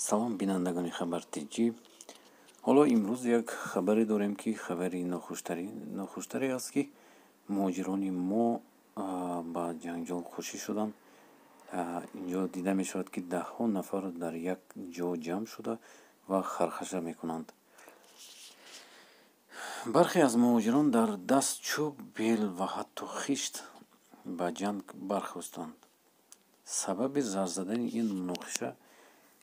салом бинандагони хабартиҷӣ. ҳоло имрӯз як хабаре дорем, ки хабари нохуштаре аст, ки муҳоҷирони мо ба ҷанҷол кушӣ шуданд. Инҷо дида мешавад, ки даҳҳо нафар дар як ҷо ҷамъ шуда ва хархаша мекунанд. бархе аз муҳоҷирон дар даст чӯб, бел ва ҳатто хишт ба ҷанг бархостанд. сабаби зарзадани ин муноқиша,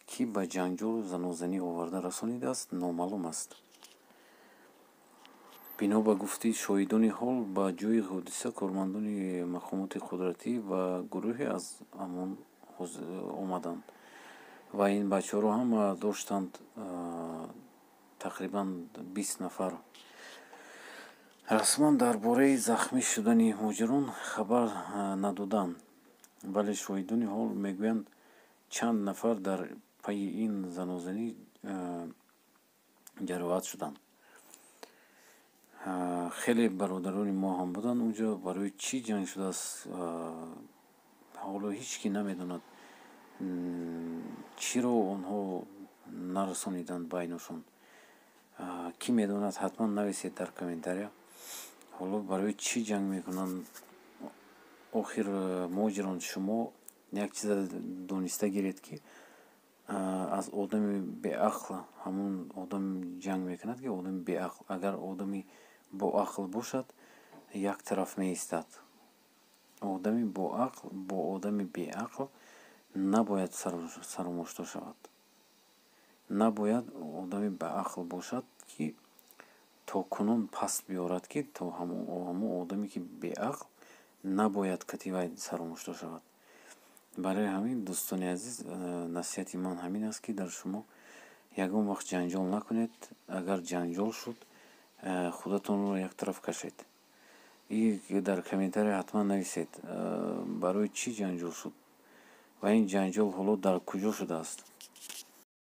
ки ба ҷанҷолу занозанӣ оварда расонидааст, номаълум аст. бино ба гуфти шоҳидони ҳол, ба ҷои ҳодиса кормандони мақомоти қудратӣ ва гурӯҳе аз амон омаданд ва ин бачаҳоро ҳама доштанд тақрибан 20 нафар. расман дар бораи захмӣ шудани муҳоҷирон хабар надоданд, вале шоҳидони ҳол мегӯянд, чанд нафар дар пайи ин занозанӣ ҷароҳат шуданд. хеле бародарони мо ҳам буданд унҷо. Барои чӣ ҷанг шудааст, ҳоло ҳеҷ кӣ намедонад. чиро онҳо нарасониданд байнашон. кӣ медонад, ҳатман нависед дар комментария. ҳоло барои чӣ ҷанг мекунанд? охир муҳоҷирон, шумо як чиза дониста гиред, ки аз одами беақл, ҳамун одам ҷанг мекунад, ки одами беақл. агар одами боақл бошад, як тараф меистад. одами боақл бо одами беақл набояд саромошто шавад. набояд одами беақл бошад, ки то кунун паст биёрад, ки то ҳамон одаме ки беақл набояд кати вай саромошто шавад. барои ҳамин, дӯстони азиз, насиҳати ман ҳамин аст, ки дар шумо ягон вақт ҷанҷол накунед. агар ҷанҷол шуд, худатонро як тараф кашед. И дар комментария ҳатман нависед, барои чӣ ҷанҷол шуд ва ин ҷанҷол ҳоло дар куҷо шудааст.